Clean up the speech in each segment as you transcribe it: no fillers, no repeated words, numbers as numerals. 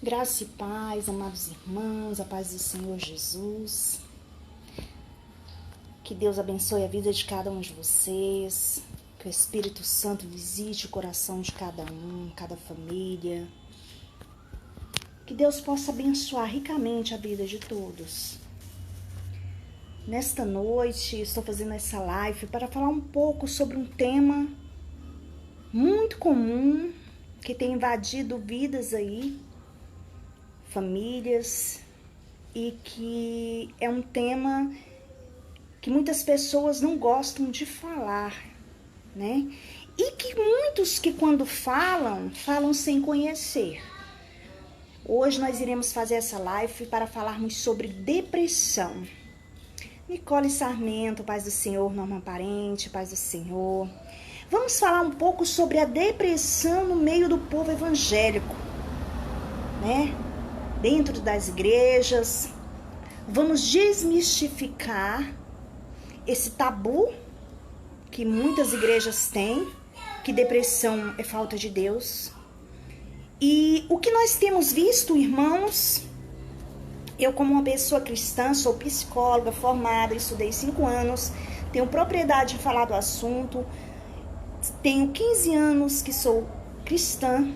Graça e paz, amados irmãos, a paz do Senhor Jesus. Que Deus abençoe a vida de cada um de vocês. Que o Espírito Santo visite o coração de cada um, cada família. Que Deus possa abençoar ricamente a vida de todos. Nesta noite, estou fazendo essa live para falar um pouco sobre um tema muito comum que tem invadido vidas aí, famílias, e que é um tema que muitas pessoas não gostam de falar, né? E que muitos que quando falam sem conhecer. Hoje nós iremos fazer essa live para falarmos sobre depressão. Nicole Sarmento, paz do Senhor, Norma Parente, paz do Senhor. Vamos falar um pouco sobre a depressão no meio do povo evangélico, né? Dentro das igrejas. Vamos desmistificar esse tabu que muitas igrejas têm, que depressão é falta de Deus. E o que nós temos visto, irmãos, eu como uma pessoa cristã, sou psicóloga formada, estudei 5 anos, tenho propriedade de falar do assunto, tenho 15 anos que sou cristã,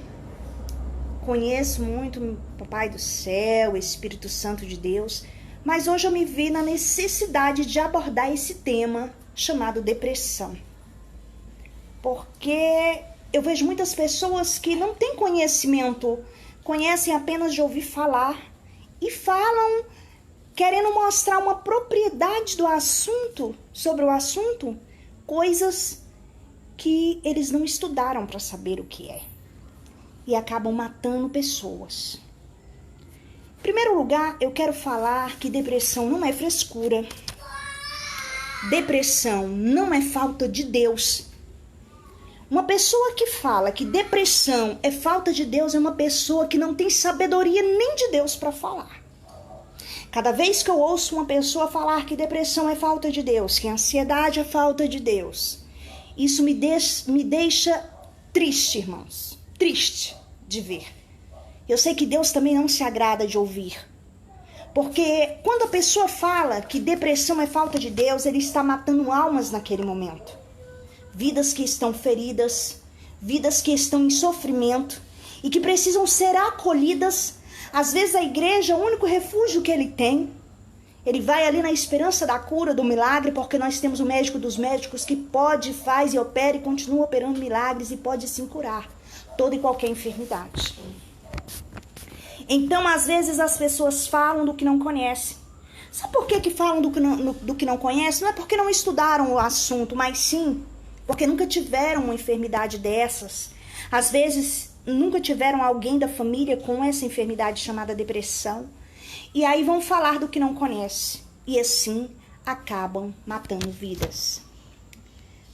conheço muito o Papai do Céu, o Espírito Santo de Deus, mas hoje eu me vi na necessidade de abordar esse tema chamado depressão. Porque eu vejo muitas pessoas que não têm conhecimento, conhecem apenas de ouvir falar e falam querendo mostrar uma propriedade do assunto, sobre o assunto, coisas que eles não estudaram para saber o que é. E acabam matando pessoas. Em primeiro lugar, eu quero falar que depressão não é frescura. Depressão não é falta de Deus. Uma pessoa que fala que depressão é falta de Deus é uma pessoa que não tem sabedoria nem de Deus para falar. Cada vez que eu ouço uma pessoa falar que depressão é falta de Deus, que ansiedade é falta de Deus, isso me deixa triste, irmãos. Triste de ver. Eu sei que Deus também não se agrada de ouvir. Porque quando a pessoa fala que depressão é falta de Deus, ele está matando almas naquele momento. Vidas que estão feridas, vidas que estão em sofrimento e que precisam ser acolhidas. Às vezes a igreja é o único refúgio que ele tem. Ele vai ali na esperança da cura, do milagre, porque nós temos o médico dos médicos que pode, faz e opera e continua operando milagres e pode sim curar toda e qualquer enfermidade. Então, às vezes, as pessoas falam do que não conhecem. Sabe por que falam do que não conhecem? Não é porque não estudaram o assunto, mas sim porque nunca tiveram uma enfermidade dessas. Às vezes, nunca tiveram alguém da família com essa enfermidade chamada depressão. E aí vão falar do que não conhecem. E assim acabam matando vidas.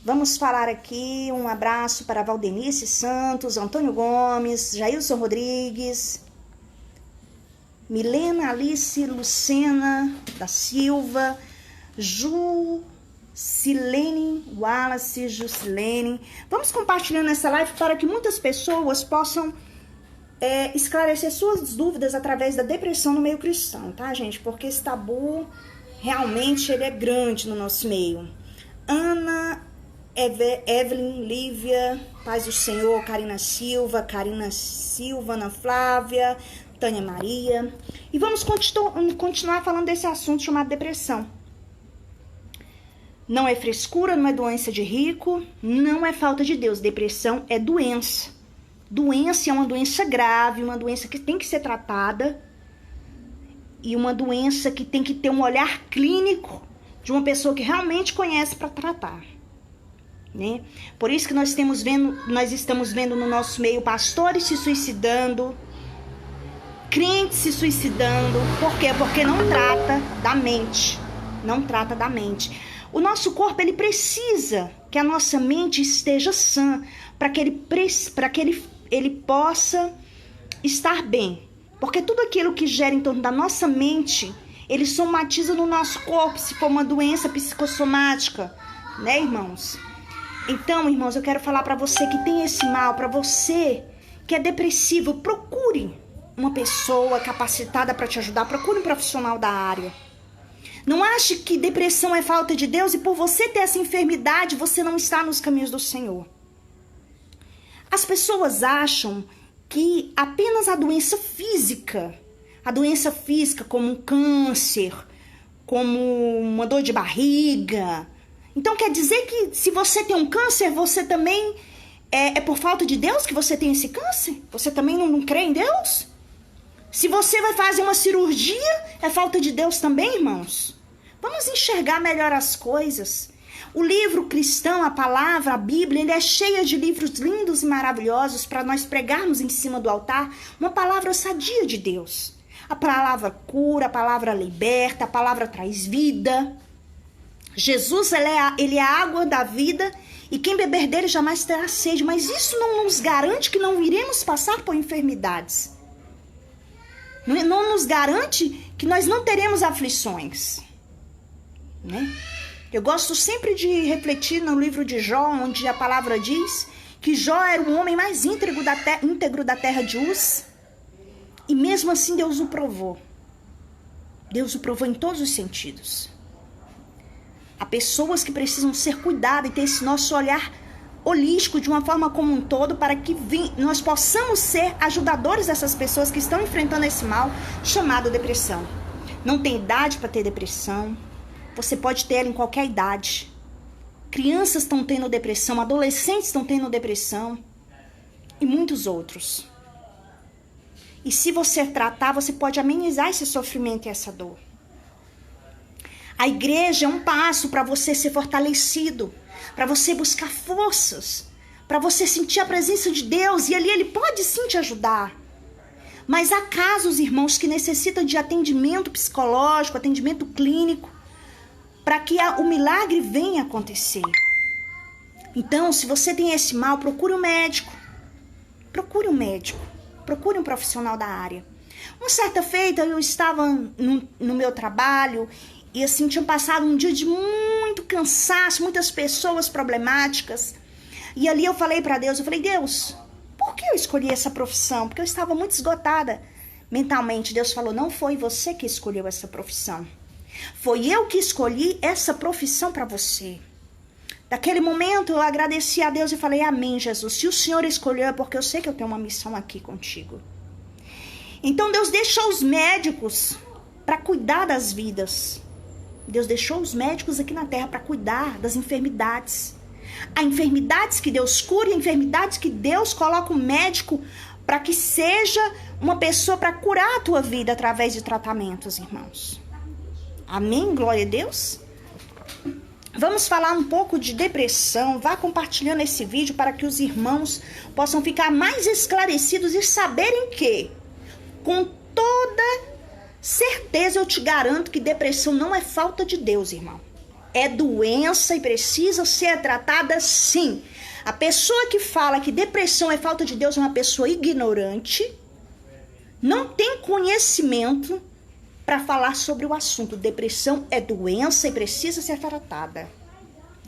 Vamos falar aqui, um abraço para Valdenice Santos, Antônio Gomes, Jailson Rodrigues, Milena Alice Lucena da Silva, Jusilene Wallace, Jusilene. Vamos compartilhando essa live para que muitas pessoas possam esclarecer suas dúvidas através da depressão no meio cristão, tá, gente? Porque esse tabu, realmente, ele é grande no nosso meio. Ana, Evelyn, Lívia, paz do Senhor, Karina Silva, Ana Flávia, Tânia Maria. E vamos continuar falando desse assunto chamado depressão. Não é frescura, não é doença de rico, não é falta de Deus. Depressão é doença. Doença é uma doença grave, uma doença que tem que ser tratada. E uma doença que tem que ter um olhar clínico de uma pessoa que realmente conhece para tratar. Né? Por isso que nós estamos vendo no nosso meio pastores se suicidando, crentes se suicidando. Por quê? Porque não trata da mente. Não trata da mente. O nosso corpo, ele precisa que a nossa mente esteja sã para que ele possa estar bem. Porque tudo aquilo que gera em torno da nossa mente, ele somatiza no nosso corpo, se for uma doença psicossomática, né, irmãos? Então, irmãos, eu quero falar para você que tem esse mal, para você que é depressivo, procure uma pessoa capacitada para te ajudar, procure um profissional da área. Não ache que depressão é falta de Deus e por você ter essa enfermidade, você não está nos caminhos do Senhor. As pessoas acham que apenas a doença física como um câncer, como uma dor de barriga. Então quer dizer que se você tem um câncer, você também é por falta de Deus que você tem esse câncer? Você também não crê em Deus? Se você vai fazer uma cirurgia, é falta de Deus também, irmãos? Vamos enxergar melhor as coisas. O livro cristão, a palavra, a Bíblia, ele é cheia de livros lindos e maravilhosos para nós pregarmos em cima do altar uma palavra sadia de Deus. A palavra cura, a palavra liberta, a palavra traz vida. Jesus, ele é a água da vida e quem beber dele jamais terá sede. Mas isso não nos garante que não iremos passar por enfermidades. Não nos garante que nós não teremos aflições. Né? Eu gosto sempre de refletir no livro de Jó, onde a palavra diz que Jó era o homem mais íntegro da terra de Uz. E mesmo assim Deus o provou. Deus o provou em todos os sentidos. Há pessoas que precisam ser cuidadas e ter esse nosso olhar holístico de uma forma como um todo para que nós possamos ser ajudadores dessas pessoas que estão enfrentando esse mal chamado depressão. Não tem idade para ter depressão. Você pode ter ela em qualquer idade. Crianças estão tendo depressão, adolescentes estão tendo depressão e muitos outros. E se você tratar, você pode amenizar esse sofrimento e essa dor. A igreja é um passo para você ser fortalecido, para você buscar forças, para você sentir a presença de Deus e ali Ele pode sim te ajudar. Mas há casos, irmãos, que necessitam de atendimento psicológico, atendimento clínico, para que o milagre venha acontecer. Então, se você tem esse mal, procure um médico. Procure um médico. Procure um profissional da área. Uma certa feita, eu estava no meu trabalho e assim, tinha passado um dia de muito cansaço, muitas pessoas problemáticas. E ali eu falei para Deus, Deus, por que eu escolhi essa profissão? Porque eu estava muito esgotada mentalmente. Deus falou, não foi você que escolheu essa profissão. Foi eu que escolhi essa profissão para você. Naquele momento eu agradeci a Deus e falei, amém, Jesus. Se o Senhor escolheu é porque eu sei que eu tenho uma missão aqui contigo. Então Deus deixou os médicos para cuidar das vidas. Deus deixou os médicos aqui na terra para cuidar das enfermidades. Há enfermidades que Deus cura e enfermidades que Deus coloca um médico para que seja uma pessoa para curar a tua vida através de tratamentos, irmãos. Amém? Glória a Deus. Vamos falar um pouco de depressão. Vá compartilhando esse vídeo para que os irmãos possam ficar mais esclarecidos e saberem que, com toda certeza, eu te garanto que depressão não é falta de Deus, irmão. É doença e precisa ser tratada sim. A pessoa que fala que depressão é falta de Deus é uma pessoa ignorante, não tem conhecimento para falar sobre o assunto. Depressão é doença e precisa ser tratada.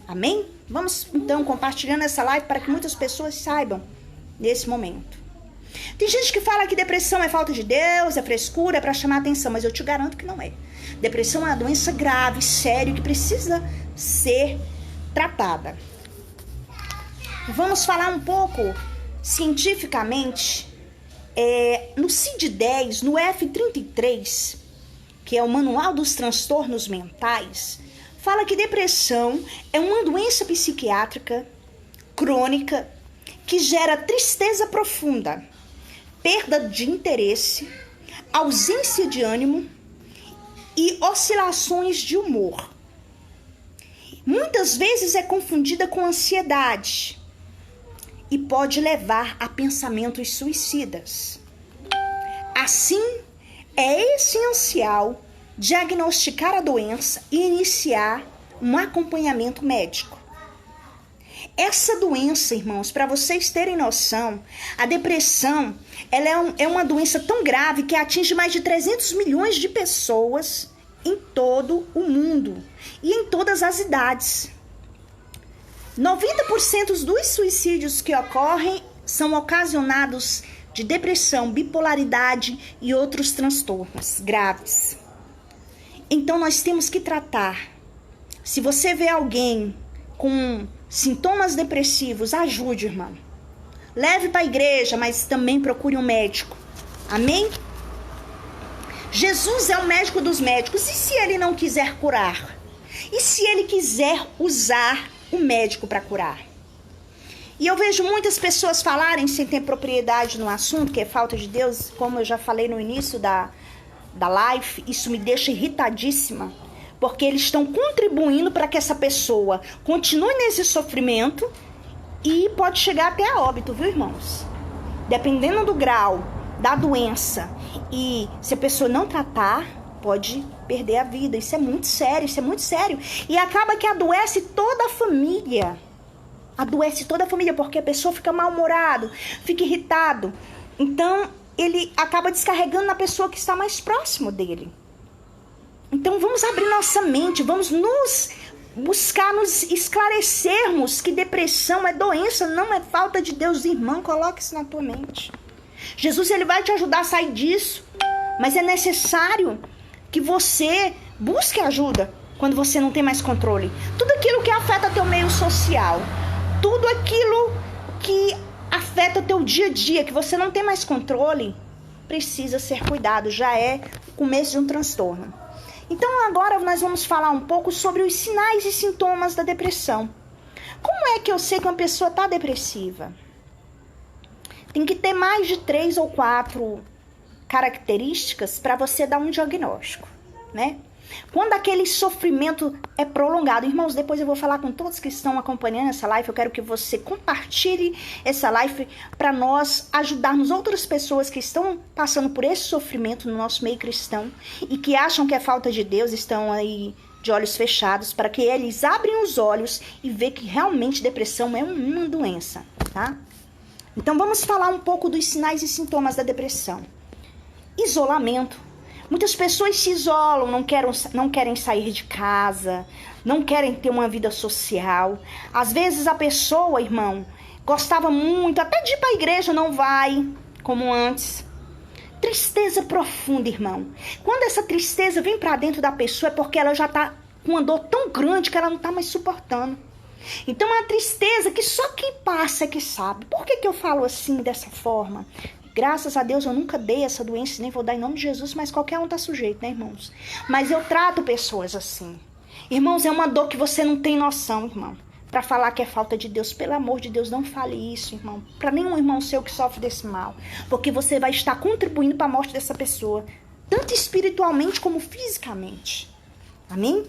Amém? Vamos então compartilhando essa live para que muitas pessoas saibam nesse momento. Tem gente que fala que depressão é falta de Deus, é frescura, é para chamar atenção, mas eu te garanto que não é. Depressão é uma doença grave, séria, que precisa ser tratada. Vamos falar um pouco cientificamente. No CID-10, no F33, que é o Manual dos Transtornos Mentais, fala que depressão é uma doença psiquiátrica crônica que gera tristeza profunda, perda de interesse, ausência de ânimo e oscilações de humor. Muitas vezes é confundida com ansiedade e pode levar a pensamentos suicidas. Assim, é essencial diagnosticar a doença e iniciar um acompanhamento médico. Essa doença, irmãos, para vocês terem noção, a depressão ela é uma doença tão grave que atinge mais de 300 milhões de pessoas em todo o mundo e em todas as idades. 90% dos suicídios que ocorrem são ocasionados de depressão, bipolaridade e outros transtornos graves. Então nós temos que tratar. Se você vê alguém com sintomas depressivos, ajude, irmão. Leve para a igreja, mas também procure um médico. Amém? Jesus é o médico dos médicos. E se ele não quiser curar? E se ele quiser usar o médico para curar? E eu vejo muitas pessoas falarem sem ter propriedade no assunto, que é falta de Deus, como eu já falei no início da live, isso me deixa irritadíssima, porque eles estão contribuindo para que essa pessoa continue nesse sofrimento e pode chegar até a óbito, viu, irmãos? Dependendo do grau da doença e se a pessoa não tratar, pode perder a vida. Isso é muito sério, isso é muito sério. E acaba que adoece toda a família. Adoece toda a família, porque a pessoa fica mal-humorado, fica irritado. Então, ele acaba descarregando na pessoa que está mais próximo dele. Então, vamos abrir nossa mente, vamos buscar nos esclarecermos que depressão é doença, não é falta de Deus. Irmão, coloque isso na tua mente. Jesus, ele vai te ajudar a sair disso, mas é necessário que você busque ajuda quando você não tem mais controle. Tudo aquilo que afeta teu meio social, tudo aquilo que afeta o teu dia a dia, que você não tem mais controle, precisa ser cuidado, já é o começo de um transtorno. Então agora nós vamos falar um pouco sobre os sinais e sintomas da depressão. Como é que eu sei que uma pessoa está depressiva? Tem que ter mais de 3 ou 4 características para você dar um diagnóstico, né? Quando aquele sofrimento é prolongado, irmãos, depois eu vou falar com todos que estão acompanhando essa live, eu quero que você compartilhe essa live para nós ajudarmos outras pessoas que estão passando por esse sofrimento no nosso meio cristão e que acham que é falta de Deus, estão aí de olhos fechados, para que eles abrem os olhos e vejam que realmente depressão é uma doença, tá? Então vamos falar um pouco dos sinais e sintomas da depressão. Isolamento. Muitas pessoas se isolam, não querem sair de casa, não querem ter uma vida social. Às vezes a pessoa, irmão, gostava muito, até de ir para a igreja, não vai, como antes. Tristeza profunda, irmão. Quando essa tristeza vem para dentro da pessoa, é porque ela já está com uma dor tão grande que ela não está mais suportando. Então é uma tristeza que só quem passa é que sabe. Por que eu falo assim, dessa forma? Graças a Deus eu nunca dei essa doença, nem vou dar em nome de Jesus, mas qualquer um tá sujeito, né, irmãos? Mas eu trato pessoas assim. Irmãos, é uma dor que você não tem noção, irmão. Pra falar que é falta de Deus, pelo amor de Deus, não fale isso, irmão. Pra nenhum irmão seu que sofre desse mal. Porque você vai estar contribuindo para a morte dessa pessoa, tanto espiritualmente como fisicamente. Amém?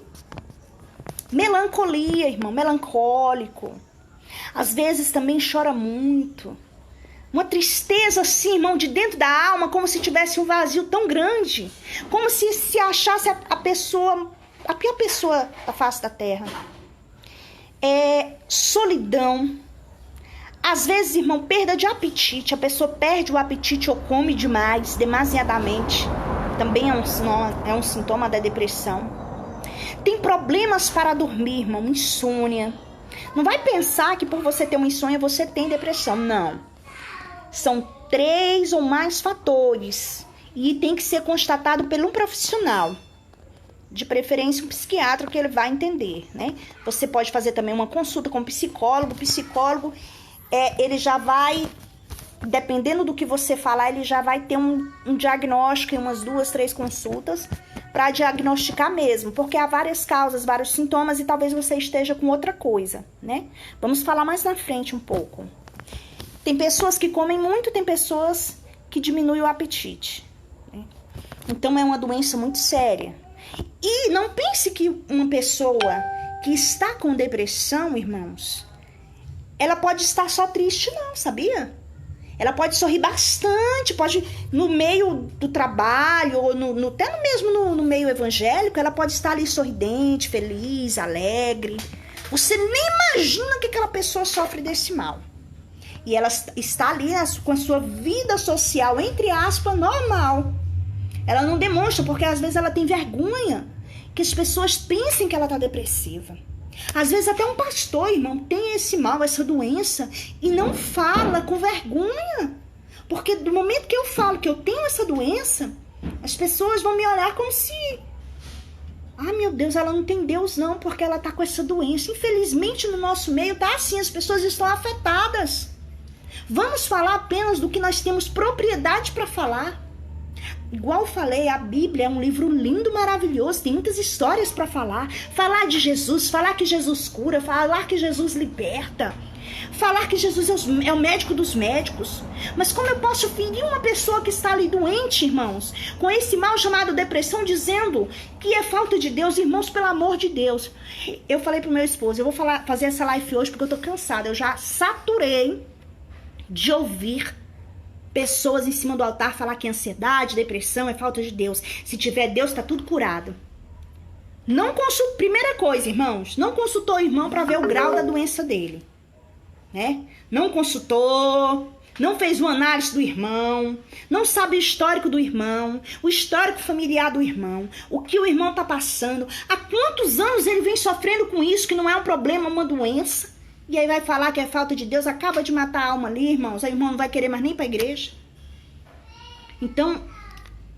Melancolia, irmão, melancólico. Às vezes também chora muito. Uma tristeza assim, irmão, de dentro da alma, como se tivesse um vazio tão grande. Como se achasse a pessoa, a pior pessoa da face da terra. Solidão. Às vezes, irmão, perda de apetite. A pessoa perde o apetite ou come demais, demasiadamente. Também é um sintoma da depressão. Tem problemas para dormir, irmão, insônia. Não vai pensar que por você ter uma insônia, você tem depressão. Não. São 3 ou mais fatores e tem que ser constatado por um profissional, de preferência um psiquiatra, que ele vai entender, né? Você pode fazer também uma consulta com um psicólogo. O psicólogo, ele já vai, dependendo do que você falar, ele já vai ter um diagnóstico em umas 2, 3 consultas para diagnosticar mesmo, porque há várias causas, vários sintomas e talvez você esteja com outra coisa, né? Vamos falar mais na frente um pouco. Tem pessoas que comem muito, tem pessoas que diminuem o apetite, né? Então é uma doença muito séria. E não pense que uma pessoa que está com depressão, irmãos, ela pode estar só triste, não, sabia? Ela pode sorrir bastante, pode, no meio do trabalho, ou até mesmo no meio evangélico, ela pode estar ali sorridente, feliz, alegre. Você nem imagina que aquela pessoa sofre desse mal. E ela está ali com a sua vida social, entre aspas, normal. Ela não demonstra, porque às vezes ela tem vergonha que as pessoas pensem que ela está depressiva. Às vezes até um pastor, irmão, tem esse mal, essa doença, e não fala com vergonha. Porque do momento que eu falo que eu tenho essa doença, as pessoas vão me olhar como se... Ah, meu Deus, ela não tem Deus não, porque ela tá com essa doença. Infelizmente, no nosso meio tá assim, as pessoas estão afetadas. Vamos falar apenas do que nós temos propriedade para falar. Igual eu falei, a Bíblia é um livro lindo, maravilhoso, tem muitas histórias para falar. Falar de Jesus, falar que Jesus cura, falar que Jesus liberta, falar que Jesus é o médico dos médicos. Mas como eu posso ferir uma pessoa que está ali doente, irmãos, com esse mal chamado depressão, dizendo que é falta de Deus? Irmãos, pelo amor de Deus. Eu falei pro meu esposo, eu vou fazer essa live hoje porque eu tô cansada, eu já saturei de ouvir pessoas em cima do altar falar que ansiedade, depressão é falta de Deus. Se tiver Deus, tá tudo curado. Primeira coisa, irmãos, não consultou o irmão para ver o grau da doença dele, né? Não consultou, não fez uma análise do irmão, não sabe o histórico do irmão, o histórico familiar do irmão, o que o irmão tá passando, há quantos anos ele vem sofrendo com isso, que não é um problema, é uma doença. E aí vai falar que é falta de Deus, acaba de matar a alma ali, irmãos, aí o irmão não vai querer mais nem para a igreja. Então,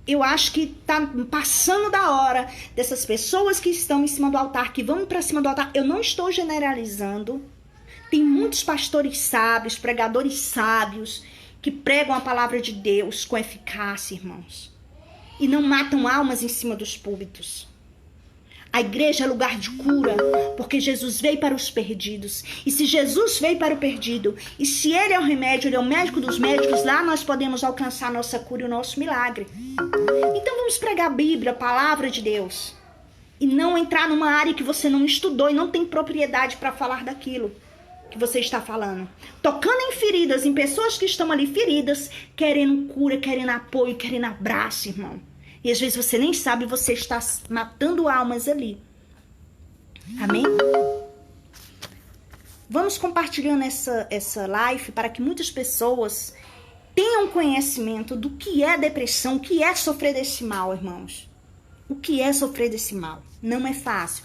eu acho que tá passando da hora dessas pessoas que estão em cima do altar, que vão para cima do altar. Eu não estou generalizando. Tem muitos pastores sábios, pregadores sábios, que pregam a palavra de Deus com eficácia, irmãos. E não matam almas em cima dos púlpitos. A igreja é lugar de cura, porque Jesus veio para os perdidos. E se Jesus veio para o perdido, e se ele é o remédio, ele é o médico dos médicos, lá nós podemos alcançar a nossa cura e o nosso milagre. Então vamos pregar a Bíblia, a palavra de Deus. E não entrar numa área que você não estudou e não tem propriedade para falar daquilo que você está falando. Tocando em feridas, em pessoas que estão ali feridas, querendo cura, querendo apoio, querendo abraço, irmão. E às vezes você nem sabe, você está matando almas ali. Amém? Vamos compartilhando essa live para que muitas pessoas tenham conhecimento do que é depressão, o que é sofrer desse mal, irmãos. O que é sofrer desse mal? Não é fácil.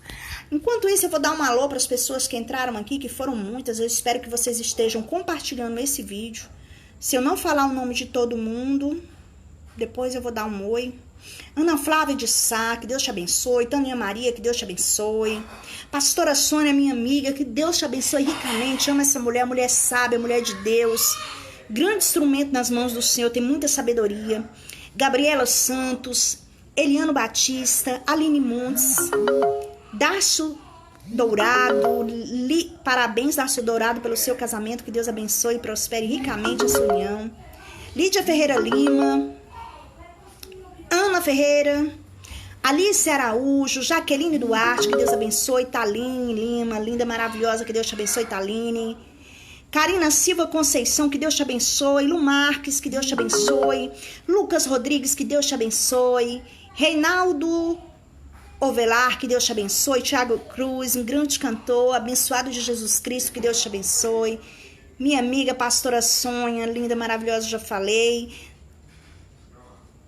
Enquanto isso, eu vou dar um alô para as pessoas que entraram aqui, que foram muitas. Eu espero que vocês estejam compartilhando esse vídeo. Se eu não falar o nome de todo mundo, depois eu vou dar um oi. Ana Flávia de Sá, que Deus te abençoe. Tânia Maria, que Deus te abençoe. Pastora Sônia, minha amiga, que Deus te abençoe ricamente. Amo essa mulher, mulher sábia, mulher de Deus. Grande instrumento nas mãos do Senhor, tem muita sabedoria. Gabriela Santos, Eliano Batista, Aline Montes, Darcio Dourado, parabéns, Darcio Dourado, pelo seu casamento, que Deus abençoe e prospere ricamente a sua união. Lídia Ferreira Lima, Ana Ferreira, Alice Araújo, Jaqueline Duarte, que Deus abençoe. Taline Lima, linda, maravilhosa, que Deus te abençoe, Taline. Karina Silva Conceição, que Deus te abençoe. Lu Marques, que Deus te abençoe. Lucas Rodrigues, que Deus te abençoe. Reinaldo Ovelar, que Deus te abençoe. Tiago Cruz, um grande cantor, abençoado de Jesus Cristo, que Deus te abençoe. Minha amiga pastora Sônia, linda, maravilhosa, já falei.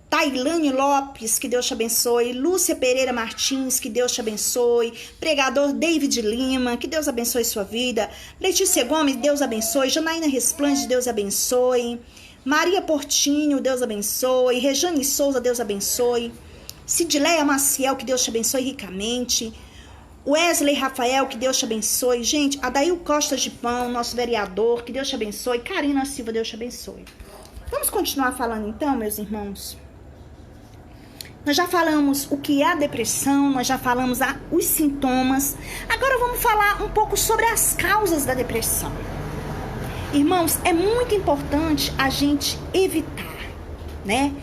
Tailane Lopes, que Deus te abençoe. Lúcia Pereira Martins, que Deus te abençoe. Pregador David Lima, que Deus abençoe sua vida. Letícia Gomes, Deus abençoe. Janaína Resplande, Deus abençoe. Maria Portinho, Deus abençoe. Rejane Souza, Deus abençoe. Cidileia Maciel, que Deus te abençoe ricamente. Wesley Rafael, que Deus te abençoe. Gente, Adail Costa de Pão, nosso vereador, que Deus te abençoe. Karina Silva, Deus te abençoe. Vamos continuar falando então, meus irmãos? Nós já falamos o que é a depressão, nós já falamos os sintomas. Agora vamos falar um pouco sobre as causas da depressão. Irmãos, é muito importante a gente evitar, né?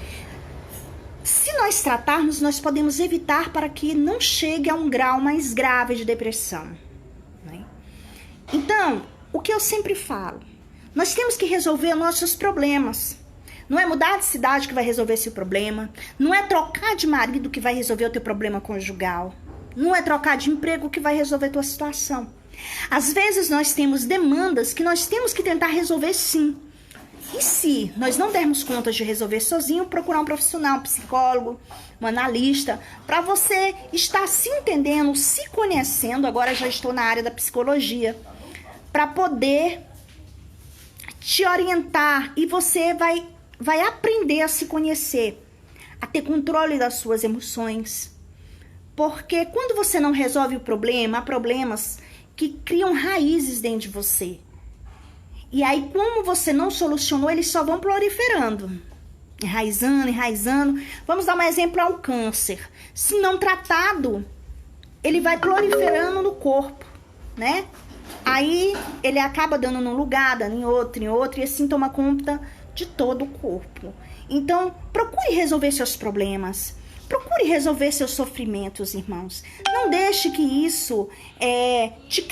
Se nós tratarmos, nós podemos evitar para que não chegue a um grau mais grave de depressão, né? Então, o que eu sempre falo, nós temos que resolver nossos problemas. Não é mudar de cidade que vai resolver seu problema. Não é trocar de marido que vai resolver o teu problema conjugal. Não é trocar de emprego que vai resolver a tua situação. Às vezes nós temos demandas que nós temos que tentar resolver sim. E se nós não dermos conta de resolver sozinho, procurar um profissional, um psicólogo, um analista, para você estar se entendendo, se conhecendo. Agora já estou na área da psicologia, para poder te orientar, e você vai aprender a se conhecer, a ter controle das suas emoções. Porque quando você não resolve o problema, há problemas que criam raízes dentro de você. E aí, como você não solucionou, eles só vão proliferando, enraizando. Vamos dar um exemplo ao câncer. Se não tratado, ele vai proliferando no corpo, né? Aí ele acaba dando num lugar, dando em outro, e assim toma conta de todo o corpo. Então, procure resolver seus problemas. Procure resolver seus sofrimentos, irmãos. Não deixe que isso te...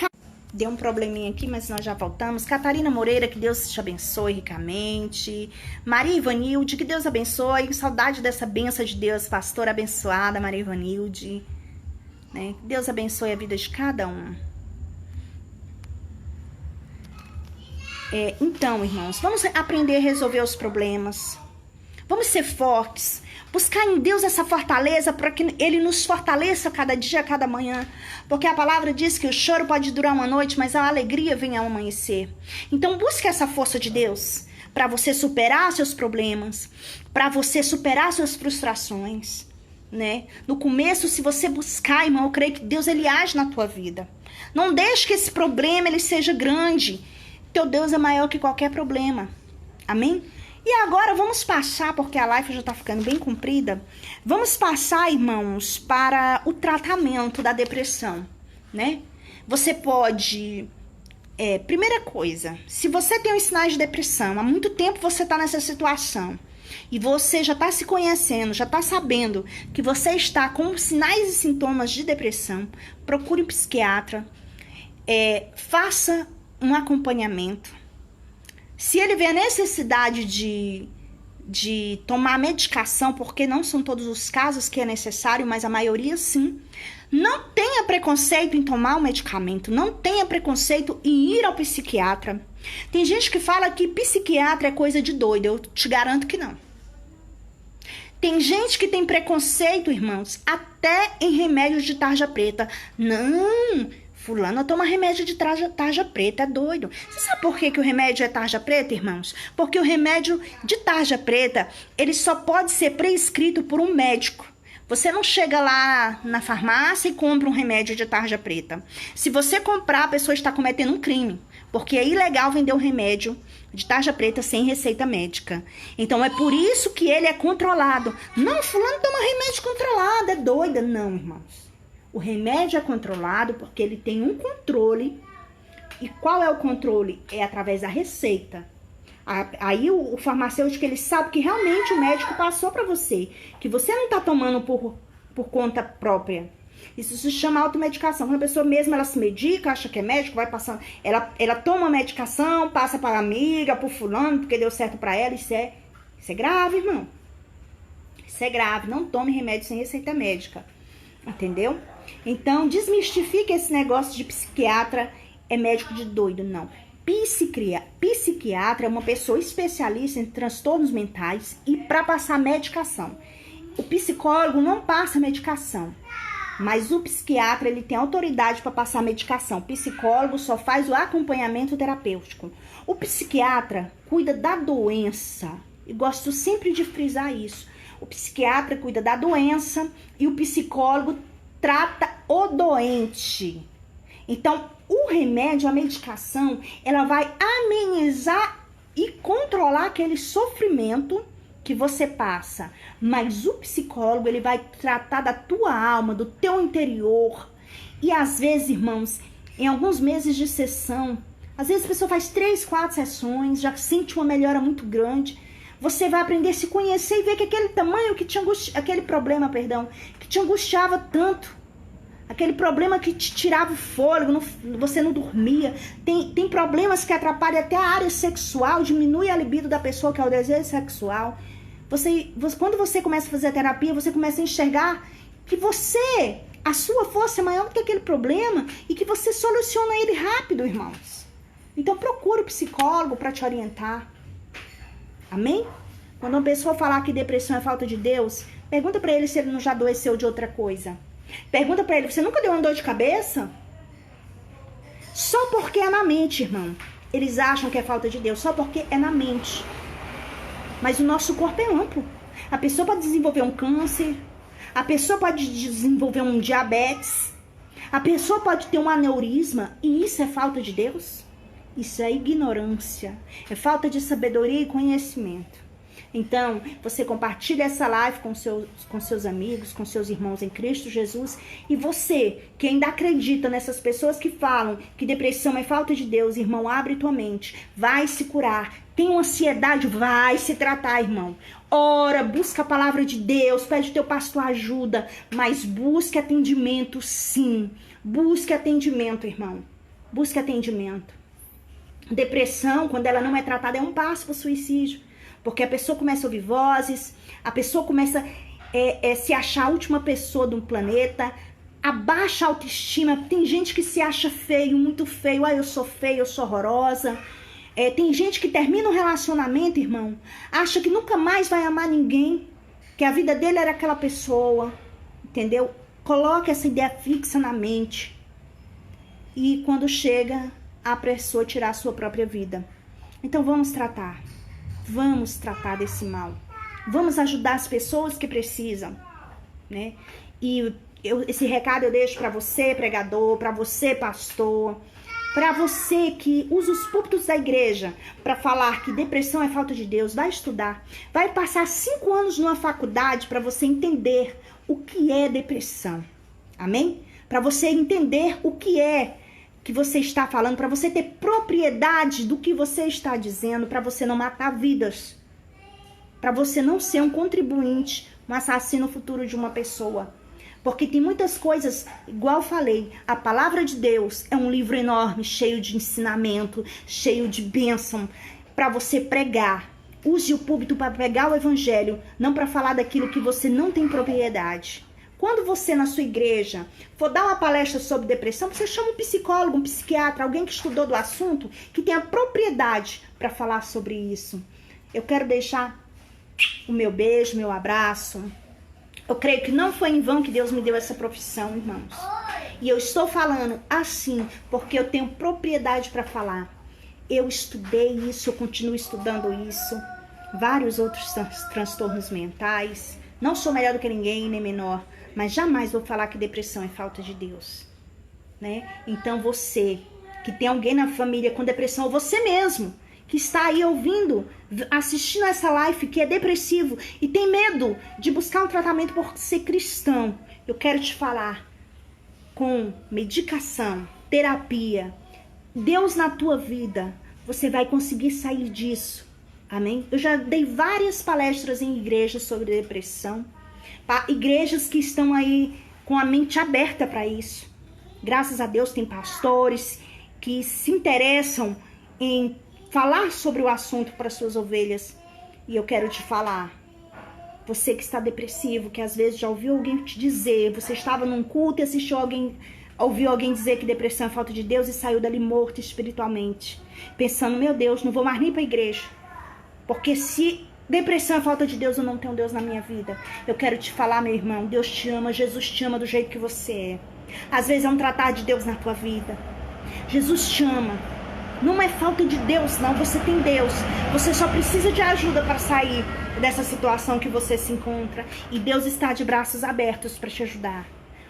Deu um probleminha aqui, mas nós já voltamos. Catarina Moreira, que Deus te abençoe ricamente. Maria Ivanilde, que Deus abençoe. Saudade dessa benção de Deus, pastora abençoada, Maria Ivanilde. Né? Que Deus abençoe a vida de cada um. Então, irmãos, vamos aprender a resolver os problemas. Vamos ser fortes. Buscar em Deus essa fortaleza para que Ele nos fortaleça cada dia, cada manhã. Porque a palavra diz que o choro pode durar uma noite, mas a alegria vem ao amanhecer. Então busque essa força de Deus para você superar seus problemas, para você superar suas frustrações, né? No começo, se você buscar, irmão, eu creio que Deus ele age na tua vida. Não deixe que esse problema ele seja grande. Teu Deus é maior que qualquer problema. Amém? E agora vamos passar, porque a live já está ficando bem comprida, vamos passar, irmãos, para o tratamento da depressão, né? Você pode... primeira coisa, se você tem os sinais de depressão, há muito tempo você está nessa situação, e você já está se conhecendo, já está sabendo que você está com sinais e sintomas de depressão, procure um psiquiatra, faça um acompanhamento. Se ele vê a necessidade de tomar medicação, porque não são todos os casos que é necessário, mas a maioria sim, não tenha preconceito em tomar o medicamento, não tenha preconceito em ir ao psiquiatra. Tem gente que fala que psiquiatra é coisa de doido, eu te garanto que não. Tem gente que tem preconceito, irmãos, até em remédios de tarja preta. Não... Fulano toma remédio de tarja preta, é doido. Você sabe por que o remédio é tarja preta, irmãos? Porque o remédio de tarja preta, ele só pode ser prescrito por um médico. Você não chega lá na farmácia e compra um remédio de tarja preta. Se você comprar, a pessoa está cometendo um crime. Porque é ilegal vender um remédio de tarja preta sem receita médica. Então é por isso que ele é controlado. Não, fulano toma remédio controlado, é doida. Não, irmãos. O remédio é controlado porque ele tem um controle. E qual é o controle? É através da receita. Aí o farmacêutico ele sabe que realmente o médico passou para você. Que você não está tomando por conta própria. Isso se chama automedicação. Quando a pessoa mesmo ela se medica, acha que é médico, vai passando. Ela toma a medicação, passa para a amiga, para o fulano, porque deu certo para ela. Isso é grave, irmão. Isso é grave. Não tome remédio sem receita médica. Entendeu? Então, desmistifique esse negócio de psiquiatra é médico de doido, não. Psiquiatra é uma pessoa especialista em transtornos mentais e para passar medicação. O psicólogo não passa medicação, mas o psiquiatra ele tem autoridade para passar medicação. O psicólogo só faz o acompanhamento terapêutico. O psiquiatra cuida da doença. E gosto sempre de frisar isso. O psiquiatra cuida da doença e o psicólogo trata o doente. Então, o remédio, a medicação, ela vai amenizar e controlar aquele sofrimento que você passa. Mas o psicólogo, ele vai tratar da tua alma, do teu interior. E às vezes, irmãos, em alguns meses de sessão, às vezes a pessoa faz 3, 4 sessões, já sente uma melhora muito grande. Você vai aprender a se conhecer e ver que aquele tamanho que te aquele problema, que te angustiava tanto, aquele problema que te tirava o fôlego, você não dormia. Tem problemas que atrapalham até a área sexual, diminui a libido da pessoa, que é o desejo sexual. Quando você começa a fazer a terapia, você começa a enxergar que a sua força é maior do que aquele problema e que você soluciona ele rápido, irmãos. Então procure o psicólogo para te orientar. Amém? Quando uma pessoa falar que depressão é falta de Deus, pergunta pra ele se ele não já adoeceu de outra coisa. Pergunta pra ele, você nunca deu uma dor de cabeça? Só porque é na mente, irmão. Eles acham que é falta de Deus, só porque é na mente. Mas o nosso corpo é amplo. A pessoa pode desenvolver um câncer, a pessoa pode desenvolver um diabetes, a pessoa pode ter um aneurisma, e isso é falta de Deus? Isso é ignorância, é falta de sabedoria e conhecimento. Então, você compartilha essa live com seus amigos, com seus irmãos em Cristo Jesus. E você, que ainda acredita nessas pessoas que falam que depressão é falta de Deus, irmão, abre tua mente. Vai se curar. Tem ansiedade, vai se tratar, irmão. Ora, busca a palavra de Deus, pede teu pastor ajuda. Mas busque atendimento, sim. Busque atendimento, irmão. Busque atendimento. Depressão, quando ela não é tratada, é um passo para o suicídio. Porque a pessoa começa a ouvir vozes, a pessoa começa a se achar a última pessoa do planeta, abaixa a autoestima. Tem gente que se acha feio, muito feio. Ah, eu sou feia, eu sou horrorosa. Tem gente que termina um relacionamento, irmão, acha que nunca mais vai amar ninguém, que a vida dele era aquela pessoa, entendeu? Coloca essa ideia fixa na mente. E quando chega, a pessoa tirar a sua própria vida. Então vamos tratar. Vamos tratar desse mal. Vamos ajudar as pessoas que precisam, né? E esse recado eu deixo para você, pregador, para você, pastor, para você que usa os púlpitos da igreja para falar que depressão é falta de Deus. Vai estudar. Vai passar 5 anos numa faculdade para você entender o que é depressão. Amém? Para você entender o que é que você está falando, para você ter propriedade do que você está dizendo, para você não matar vidas, para você não ser um contribuinte, um assassino futuro de uma pessoa. Porque tem muitas coisas, igual eu falei, a palavra de Deus é um livro enorme, cheio de ensinamento, cheio de bênção, para você pregar. Use o púlpito para pregar o evangelho, não para falar daquilo que você não tem propriedade. Quando você, na sua igreja, for dar uma palestra sobre depressão, você chama um psicólogo, um psiquiatra, alguém que estudou do assunto, que tenha propriedade para falar sobre isso. Eu quero deixar o meu beijo, meu abraço. Eu creio que não foi em vão que Deus me deu essa profissão, irmãos. E eu estou falando assim, porque eu tenho propriedade para falar. Eu estudei isso, eu continuo estudando isso. Vários outros transtornos mentais. Não sou melhor do que ninguém, nem menor. Mas jamais vou falar que depressão é falta de Deus, né? Então você que tem alguém na família com depressão, ou você mesmo que está aí ouvindo, assistindo essa live, que é depressivo e tem medo de buscar um tratamento por ser cristão, eu quero te falar, com medicação, terapia, Deus na tua vida, você vai conseguir sair disso. Amém? Eu já dei várias palestras em igrejas sobre depressão. Igrejas que estão aí com a mente aberta para isso. Graças a Deus tem pastores que se interessam em falar sobre o assunto para suas ovelhas. E eu quero te falar, você que está depressivo, que às vezes já ouviu alguém te dizer, você estava num culto e ouviu alguém dizer que depressão é falta de Deus e saiu dali morto espiritualmente, pensando, meu Deus, não vou mais nem para a igreja. Porque se depressão é falta de Deus, eu não tenho Deus na minha vida. Eu quero te falar, meu irmão, Deus te ama, Jesus te ama do jeito que você é. Às vezes é um tratar de Deus na tua vida. Jesus te ama. Não é falta de Deus, não. Você tem Deus. Você só precisa de ajuda para sair dessa situação que você se encontra. E Deus está de braços abertos para te ajudar.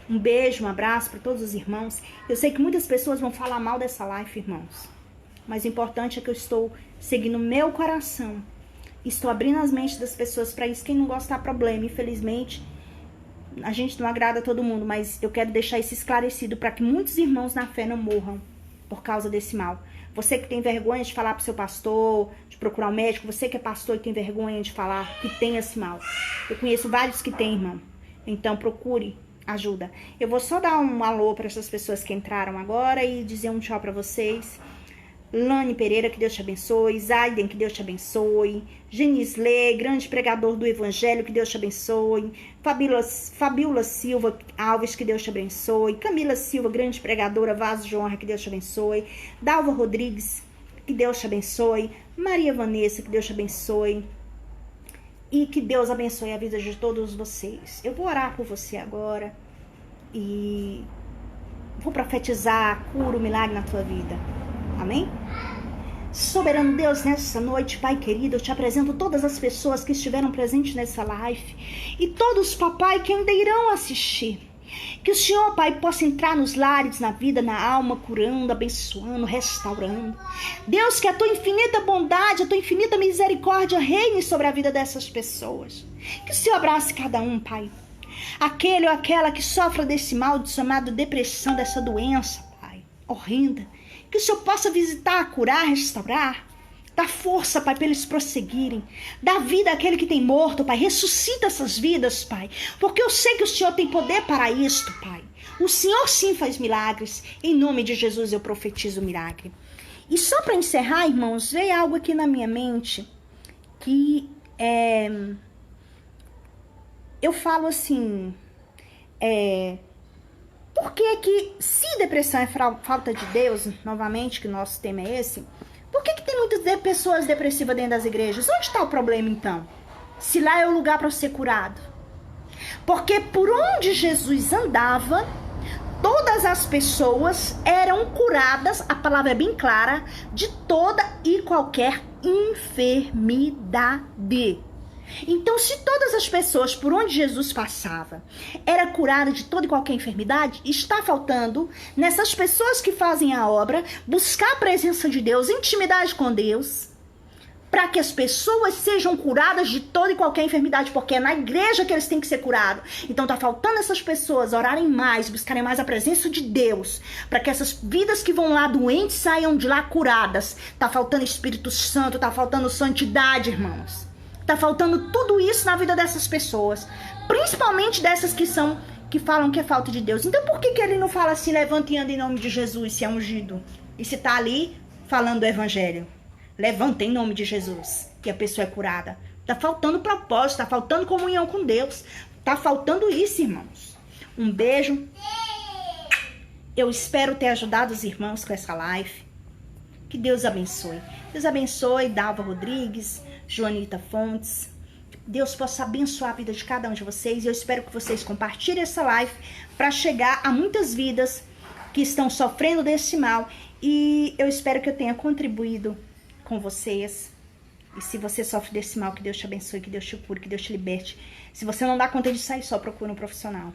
Um beijo, um abraço para todos os irmãos. Eu sei que muitas pessoas vão falar mal dessa live, irmãos. Mas o importante é que eu estou seguindo meu coração. Estou abrindo as mentes das pessoas para isso. Quem não gosta dá problema. Infelizmente, a gente não agrada a todo mundo. Mas eu quero deixar isso esclarecido para que muitos irmãos na fé não morram por causa desse mal. Você que tem vergonha de falar pro seu pastor, de procurar um médico. Você que é pastor e tem vergonha de falar que tem esse mal. Eu conheço vários que têm, irmão. Então procure ajuda. Eu vou só dar um alô para essas pessoas que entraram agora e dizer um tchau para vocês. Lani Pereira, que Deus te abençoe. Zaiden, que Deus te abençoe. Genisley, grande pregador do evangelho, que Deus te abençoe. Fabiola Silva Alves, que Deus te abençoe. Camila Silva, grande pregadora, vaso de honra, que Deus te abençoe. Dalva Rodrigues, que Deus te abençoe. Maria Vanessa, que Deus te abençoe. E que Deus abençoe a vida de todos vocês. Eu vou orar por você agora. E vou profetizar cura, o milagre na tua vida. Amém? Soberano Deus, nessa noite, Pai querido, eu te apresento todas as pessoas que estiveram presentes nessa live. E todos, papai, que ainda irão assistir. Que o Senhor, Pai, possa entrar nos lares, na vida, na alma, curando, abençoando, restaurando. Deus, que a tua infinita bondade, a tua infinita misericórdia reine sobre a vida dessas pessoas. Que o Senhor abrace cada um, Pai. Aquele ou aquela que sofre desse mal chamado depressão, dessa doença, Pai, horrenda. Que o Senhor possa visitar, curar, restaurar. Dá força, Pai, para eles prosseguirem. Dá vida àquele que tem morto, Pai. Ressuscita essas vidas, Pai. Porque eu sei que o Senhor tem poder para isto, Pai. O Senhor sim faz milagres. Em nome de Jesus eu profetizo o milagre. E só para encerrar, irmãos, veio algo aqui na minha mente que eu falo assim, por que se depressão é falta de Deus, novamente, que o nosso tema é esse, por que tem muitas pessoas depressivas dentro das igrejas? Onde está o problema, então? Se lá é o lugar para ser curado. Porque por onde Jesus andava, todas as pessoas eram curadas, a palavra é bem clara, de toda e qualquer enfermidade. Então, se todas as pessoas por onde Jesus passava era curada de toda e qualquer enfermidade, está faltando nessas pessoas que fazem a obra buscar a presença de Deus, intimidade com Deus, para que as pessoas sejam curadas de toda e qualquer enfermidade, porque é na igreja que eles têm que ser curados. Então tá faltando essas pessoas orarem mais, buscarem mais a presença de Deus, para que essas vidas que vão lá doentes saiam de lá curadas. Tá faltando Espírito Santo, tá faltando santidade, irmãos. Tá faltando tudo isso na vida dessas pessoas, principalmente dessas que falam que é falta de Deus. Então por que ele não fala assim, levanta e anda em nome de Jesus, se é ungido? E se tá ali falando do evangelho? Levanta em nome de Jesus, que a pessoa é curada. Tá faltando propósito, tá faltando comunhão com Deus. Tá faltando isso, irmãos. Um beijo. Eu espero ter ajudado os irmãos com essa live. Que Deus abençoe. Deus abençoe Dalva Rodrigues, Joanita Fontes. Deus possa abençoar a vida de cada um de vocês. E eu espero que vocês compartilhem essa live para chegar a muitas vidas que estão sofrendo desse mal. E eu espero que eu tenha contribuído com vocês. E se você sofre desse mal, que Deus te abençoe, que Deus te cure, que Deus te liberte. Se você não dá conta de sair só, procure um profissional.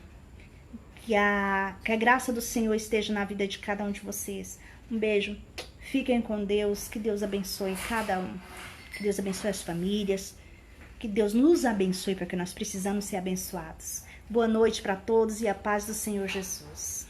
Que a graça do Senhor esteja na vida de cada um de vocês. Um beijo. Fiquem com Deus. Que Deus abençoe cada um. Que Deus abençoe as famílias. Que Deus nos abençoe, porque nós precisamos ser abençoados. Boa noite para todos e a paz do Senhor Jesus.